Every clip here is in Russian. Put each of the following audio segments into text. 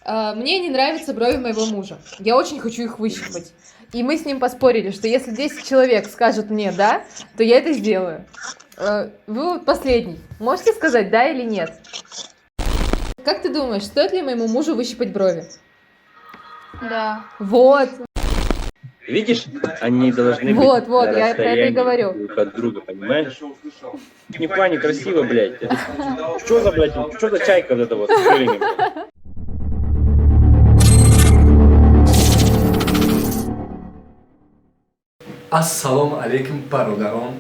Мне не нравятся брови моего мужа. Я очень хочу их выщипать. И мы с ним поспорили, что если 10 человек скажут мне «да», то я это сделаю. Вы вот последний. Можете сказать «да» или «нет»? Как ты думаешь, стоит ли моему мужу выщипать брови? Да. Вот. Видишь, они должны Вот, быть вот, на я про это и расстоянии говорю. друг от друга, понимаешь? Не красиво, блядь. Что за, блядь, что за чайка вот эта вот? ассалому алейкум бародарон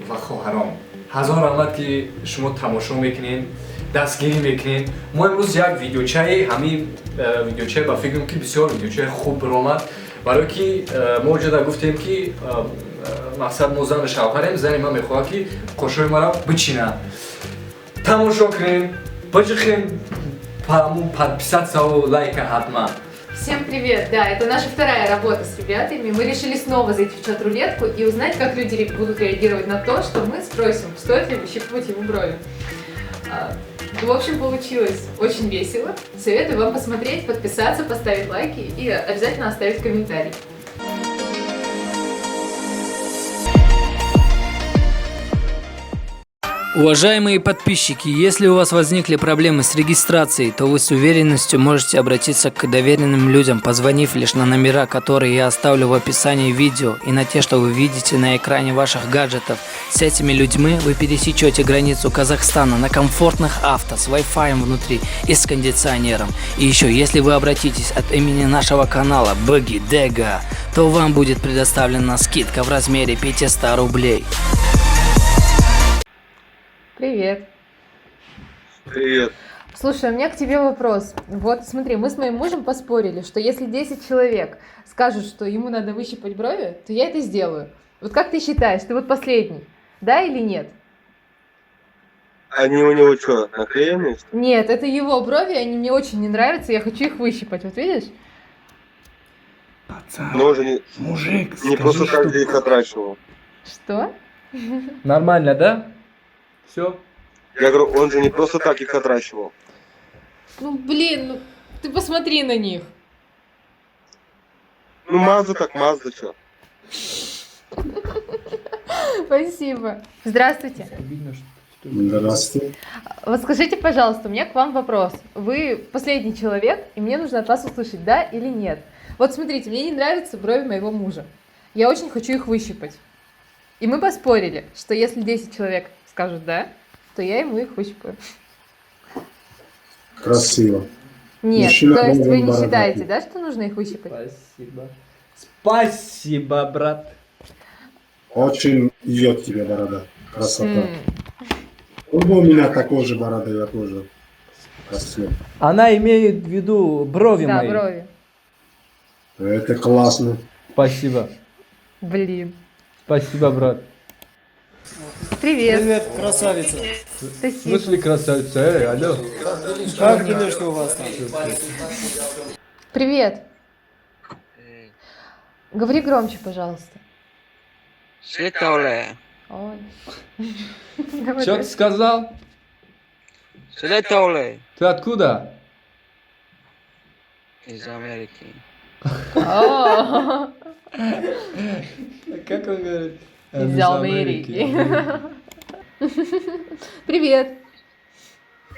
ва хоҳарон. ҳазор раҳмат ки шумо тамошо мекунед, дастгирӣ мекунед. Мо имрӯз як видеочаи ҳамин видеочаи ба фикрам ки бисёр видеочаи хуб баромад, барое ки мо ҷода гуфтем ки мақсад мо зану шавҳарем, зани ман мехоҳад ки қошои маро бичина. Тамошо кунем, баҷихем, подписаться ва лайка ҳатман. Всем привет! Да, это наша вторая работа с ребятами. Мы решили снова зайти в чат-рулетку и узнать, как люди будут реагировать на то, что мы спросим, стоит ли выщипывать ему брови. В общем, получилось очень весело. Советую вам посмотреть, подписаться, поставить лайки и обязательно оставить комментарий. Уважаемые подписчики, если у вас возникли проблемы с регистрацией, то вы с уверенностью можете обратиться к доверенным людям, позвонив лишь на номера, которые я оставлю в описании видео, и на те, что вы видите на экране ваших гаджетов. С этими людьми вы пересечете границу Казахстана на комфортных авто с Wi-Fi внутри и с кондиционером. И еще, если вы обратитесь от имени нашего канала Buggy Dega, то вам будет предоставлена скидка в размере 500 рублей. Привет. Привет. Слушай, у меня к тебе вопрос. Вот смотри, мы с моим мужем поспорили, что если 10 человек скажут, что ему надо выщипать брови, то я это сделаю. Вот как ты считаешь, ты вот последний, да или нет? Они у него что, наклеены? Нет, это его брови, они мне очень не нравятся, я хочу их выщипать, вот видишь? Пацан, Но он же не мужик, просто так их отращивал. Что? Нормально, да? Все? Я говорю, он же не просто так их отращивал. Ну блин, ну ты посмотри на них. Ну Мазда так Мазда, что? Спасибо. Здравствуйте. Здравствуйте. Вот скажите, пожалуйста, у меня к вам вопрос. Вы последний человек, и мне нужно от вас услышать, да или нет. Вот смотрите, мне не нравятся брови моего мужа. Я очень хочу их выщипать. И мы поспорили, что если 10 человек скажут «да», то я ему их выщипаю. Красиво. Нет, Мужчина то есть вы должен не бородатый. считаете, да, что нужно их выщипать? Спасибо. Спасибо, брат. Очень идет тебе борода. Красота. Он был у меня такой же борода, я тоже. Красиво. Она имеет в виду брови Да, мои. брови. Это классно. Спасибо. Блин. Спасибо, брат. Привет. Привет, красавица. Спасибо. Вышли красавица. Алло. Как делишки у вас там? Привет. Говори громче, пожалуйста. Светлая. Ой. Что ты сказал? Светлая. Ты откуда? Из Америки. О, Как он говорит? из Америки. Привет.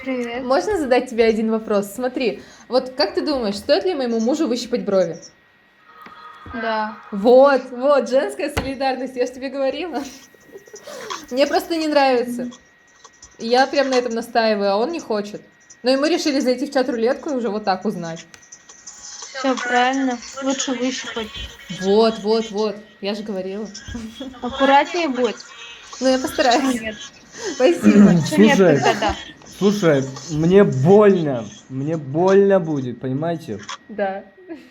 Привет. Можно задать тебе один вопрос? Смотри, вот как ты думаешь, стоит ли моему мужу выщипать брови? Да. Вот, вот, женская солидарность, я же тебе говорила. Мне просто не нравится. Я прям на этом настаиваю, а он не хочет. Ну и мы решили зайти в чат-рулетку и уже вот так узнать. Все правильно. Лучше выщипать. Вот, вот, вот, я же говорила. Аккуратнее будь. Ну я постараюсь. Нет. Спасибо. Что нет, Слушай. тогда да. Слушай, мне больно. Мне больно будет, понимаете? Да.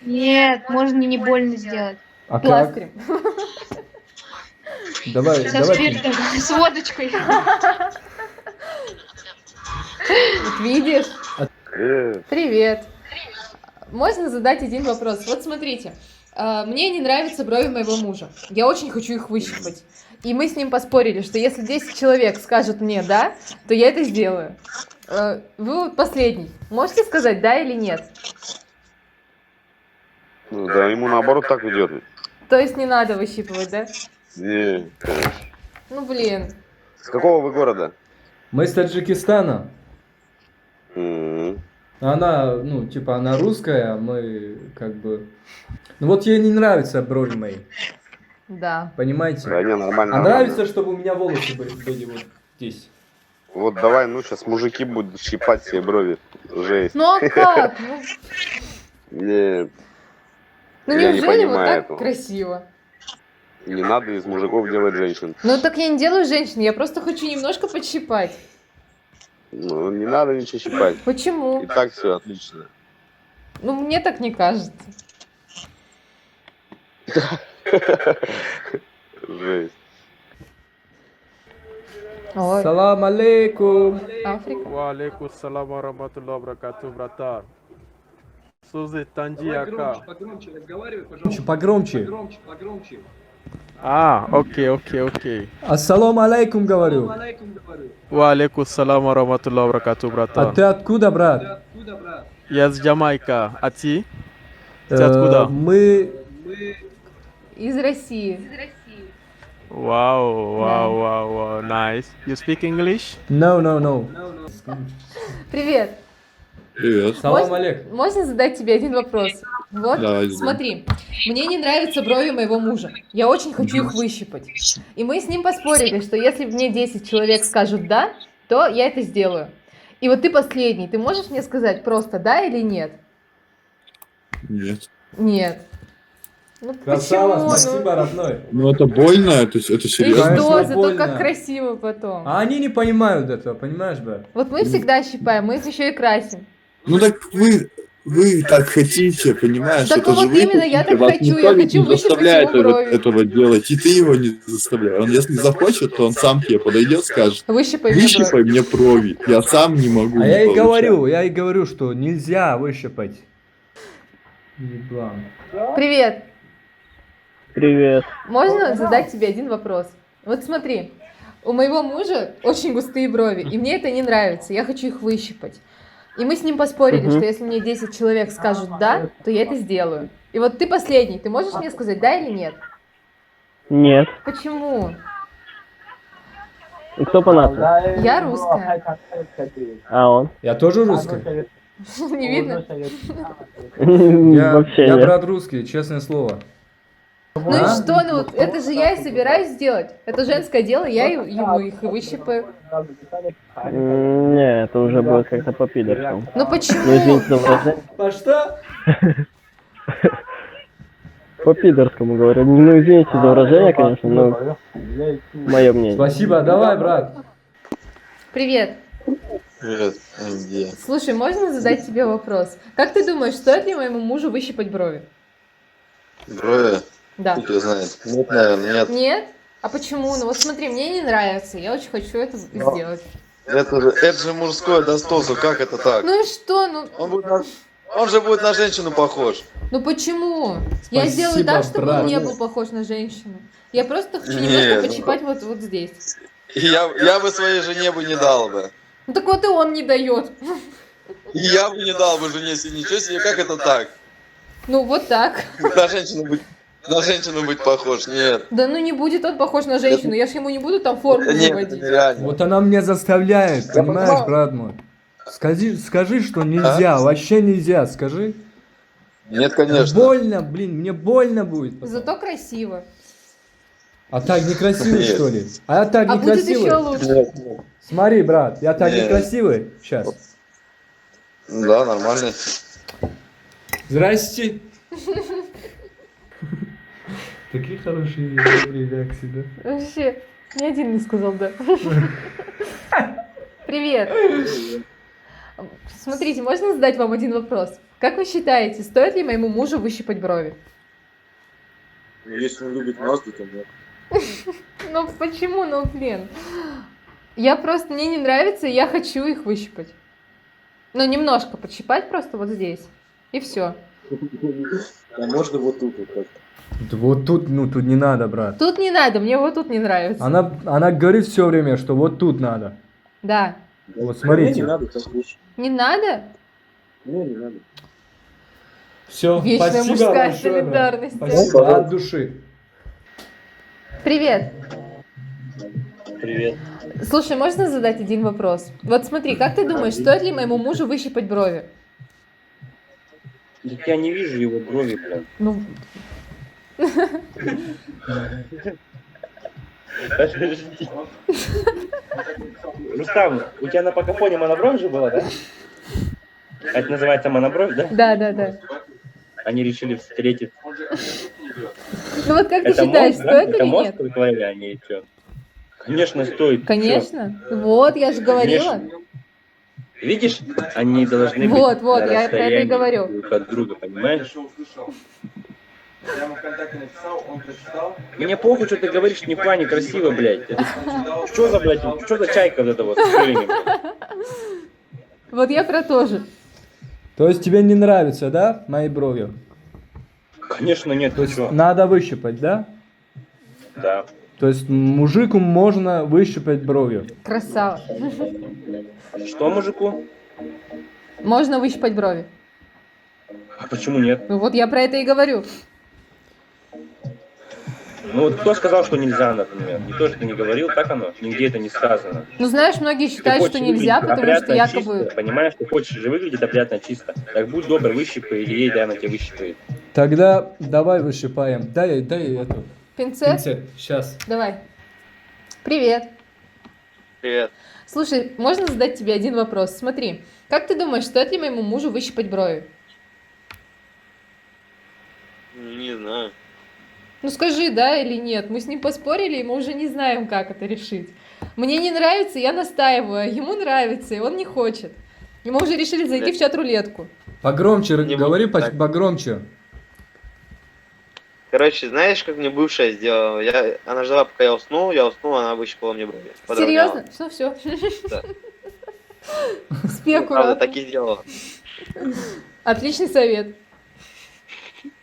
Нет, можно не больно сделать. А как? Пластырем. Давай, Со давай. спиртом, с водочкой. Вот видишь? Привет. Можно задать один вопрос? Вот смотрите, мне не нравятся брови моего мужа. Я очень хочу их выщипать. И мы с ним поспорили, что если 10 человек скажут мне «да», то я это сделаю. Вы вот последний. Можете сказать да или нет? Ну, да, ему наоборот так идет. То есть не надо выщипывать, да? Не. Ну блин. С какого вы города? Мы с Таджикистана. М. Она, ну, типа, она русская, а мы как бы... Ну вот ей не нравятся брови мои, Да. понимаете? Да не, нормально. А нормально. нравится, чтобы у меня волосы были вот здесь. Вот давай, ну сейчас мужики будут щипать себе брови. Жесть. Ну а как? Нет, Ну Я не неужели вот понимаю так этого. красиво? не надо из мужиков делать женщин. Ну так я не делаю женщин, я просто хочу немножко подщипать. Ну, не надо ничего щипать. Почему? И так все отлично. Ну мне так не кажется. Жесть. Ой, Салам алейкум. Африка. Wa salam wa rahmatullahi wa barakatuh, братан. Сузы Танджияка. Погромче. Окей. Ассалам алейкум, говорю. Wa alaikum salam wa rahmatullahi wa barakatuh, А братан. ты откуда, брат? Я с Jamaica. А ты? Ты откуда? Мы... Из России. Wow, nice. You speak English? No. Привет. Привет. Салам алейкум. Можно задать тебе один вопрос? Вот, Да, извини. смотри, мне не нравятся брови моего мужа. Я очень хочу их выщипать. И мы с ним поспорили, что если мне 10 человек скажут «да», то я это сделаю. И вот ты последний. Ты можешь мне сказать просто «да» или «нет»? Нет. Нет. Ну Красава, почему? спасибо, родной. Ну это больно, это И серьезно. Конечно, что? Зато больно. как красиво потом. А они не понимают этого, понимаешь, брат? Вот мы всегда щипаем, мы их еще и красим. Ну так вы так хотите, понимаешь? Так это вот же вы именно, я хотите, так вас хочу, никто я ведь хочу не выщипать заставляет его брови. этого делать, и ты его не заставляешь. Он если захочет, то он сам тебе подойдет, скажет, Выщипай мне брови. выщипай мне брови, я сам не могу. А не я и получается». говорю, что нельзя выщипать. Еблан. Привет. Привет. Можно задать тебе один вопрос? Вот смотри, у моего мужа очень густые брови, и мне это не нравится, я хочу их выщипать. И мы с ним поспорили, что если мне 10 человек скажут «да», то я это сделаю. И вот ты последний, ты можешь мне сказать «да» или «нет»? Нет. Почему? И кто по нации? Я русская. А он? Я тоже русский. Не видно? Вообще Я нет. брат русский, честное слово. Ну и что? Ну вот это же я и собираюсь сделать. Это женское дело, я ему их выщипаю. Не, это уже будет как-то по пидорскому. Ну Ну почему? извините за выражение. По что? По пидорскому говорю. Ну извините за выражение, конечно, но мое мнение. Спасибо, давай, брат. Привет. Привет. Где? Слушай, можно задать тебе вопрос? Как ты думаешь, стоит ли моему мужу выщипать брови? Брови? Да. Кто знает. Нет, наверное, нет. Нет? А почему? Ну вот смотри, мне не нравится, я очень хочу это сделать. Это же мужское достоинство, как это так? Ну и что? Ну, Он же будет на женщину похож. ну почему? Я Спасибо, сделаю так, чтобы брат. он не был похож на женщину. Я просто хочу Не, немножко ну- почипать вот здесь. Я бы своей жене бы не дал бы. Ну так вот и он не дает. И я бы не дал бы жене себе, ничего себе, как это так? Ну вот так. На женщину быть похож, нет. Да ну не будет он похож на женщину, я же ему не буду там форму Нет, это выводить. нереально. Вот она меня заставляет, понимаешь, брат мой? Скажи, что нельзя, вообще нельзя, скажи. Нет, конечно. Больно, блин, мне больно будет. потом. Зато красиво. А так некрасивый, Нет. что ли? А я так А будет некрасивый. еще лучше. Нет. Смотри, брат, я так Нет. некрасивый сейчас. Да, нормально. Здрасте. Такие хорошие реакции, да? Вообще, ни один не сказал да. Привет. Смотрите, можно задать вам один вопрос? Как вы считаете, стоит ли моему мужу выщипать брови? Если он любит Мазду, то нет. Ну почему? Ну блин. Мне не нравится, и я хочу их выщипать. Ну немножко подщипать просто вот здесь. И все. А можно вот тут вот как-то. Вот тут, ну тут не надо, брат. Тут не надо, мне вот тут не нравится. Она говорит все время, что вот тут надо. Да. Вот Мне смотрите. не надо, так лучше. Не надо? Мне не надо. Все, Вечная спасибо мужская большое, брат. солидарность. Спасибо от души. Привет. Привет. Слушай, можно задать один вопрос? Вот смотри, как ты думаешь, стоит ли моему мужу выщипать брови? Так я не вижу его брови, блядь. Ну, Подожди. Рустам, у тебя на покафоне монобровь же была, да? Это называется монобровь, да? да. Они решили встретиться. Ну вот как ты Это считаешь, мозг, да? стоит Это или мозг нет? твоего, а не что? Конечно, стоит. Конечно. Вот, я же говорила. Конечно. Видишь, они должны Вот, быть вот, на я про это и расстоянии говорю. друг от друга, понимаешь? Мне похуй, что ты говоришь, не плане красиво, блядь. Что за, блядь, что за чайка вот эта вот с крыльями, блядь? Вот я про то же. То есть тебе не нравится, да, мои брови? Конечно нет, ты что? Надо выщипать, да? Да. То есть мужику можно выщипать брови. Красава. Что мужику? Можно выщипать брови. А почему нет? Ну вот я про это и говорю. Ну вот кто сказал, что нельзя, например? Никто же не говорил, так оно? Нигде это не сказано. Ну знаешь, многие Ты считают, что хочешь нельзя, выглядеть потому что опрятно, якобы... чисто, понимаешь, ты хочешь же выглядеть опрятно, чисто. Так будь добр, выщипай, или ей, да, она тебе выщипает. Тогда давай выщипаем. Дай эту. Пинцет? Сейчас. Давай. Привет. Привет. Слушай, можно задать тебе один вопрос? Смотри, как ты думаешь, стоит ли моему мужу выщипать брови? Не знаю. Ну скажи, да или нет? Мы с ним поспорили, и мы уже не знаем, как это решить. Мне не нравится, я настаиваю, а ему нравится, и он не хочет. И мы уже решили зайти в чат-рулетку. Погромче, Не говори буду так. погромче. Короче, знаешь, как мне бывшая сделала? Она ждала, пока я уснул, она выщипала мне брови. Подровняла. Серьезно? Ну все. Да. Спи Правда, аккуратно. так и сделала. Отличный совет.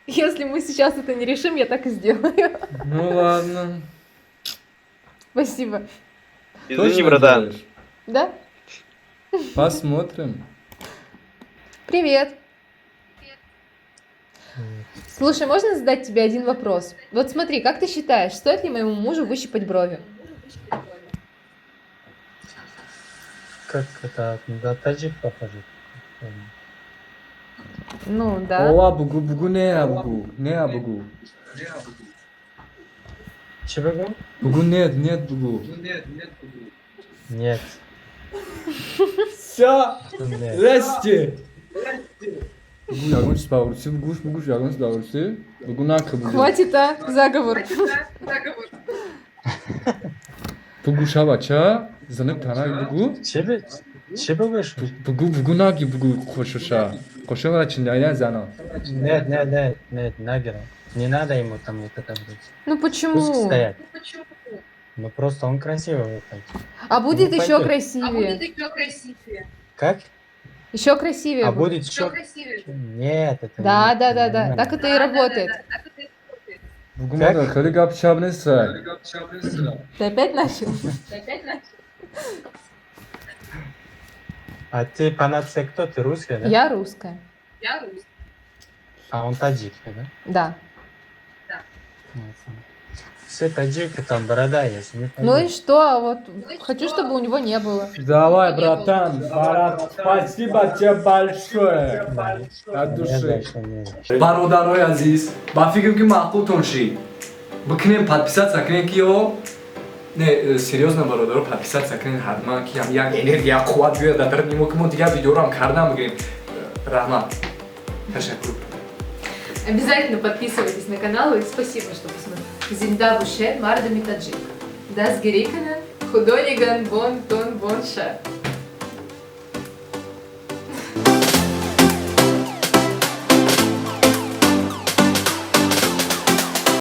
Если мы сейчас это не решим, я так и сделаю. Ну ладно. Спасибо. Извини, Точно братан. делаешь? Да? Посмотрим. Привет. Слушай, можно задать тебе один вопрос? Вот смотри, как ты считаешь, стоит ли моему мужу выщипать брови? Как это на таджик похоже? Ну, да. Ова бугу не абугу. Не абугу. Чего? Бугу нет бугу. Нет. Все. Нет. Здрасте. Бугу ягон спаурси, бугу ягон спаурси. Бугу накы бугу. Хватит, а? Заговор. Бугу шавача. Занып танак бугу. Чего вышел? Бугу наки бугу хошуша. Хошуша чиндайна зана. Нет, нагера. Не надо ему там вот это быть. Ну Пусть почему? стоять. Ну просто он красивый вот так. А будет Ну, еще пойдет. красивее. Как? Еще красивее А будет. будет еще? Нет, это Да, не- да, не да, да. надо. Так это и работает. Бугу мада хали гапшабнеса. Ты опять начал? А ты по нации кто? Ты русская, да? Я русская. А он таджикский, да? Да. Все таджики, там борода есть. Не Ну и пойдет. что? А вот хочу, чтобы у него не было. Давай, братан, спасибо тебе большое. От Я души. дальше не- бародарои азиз ба фикрем ки маъқултон шид бикунем подписат сакрен кио не серьезно бародаро подписат сакрен ҳатман ки ҳам як энергия қувват биёяд дар нимо ки мо дигар видеоро ҳам кардам бигирем раҳмат ташаккур. Обязательно подписывайтесь на канал и спасибо, что посмотрели. Зинда Буше, Марда Митаджик. Дас Герикана, Худониган Бон Тон Бон Ша.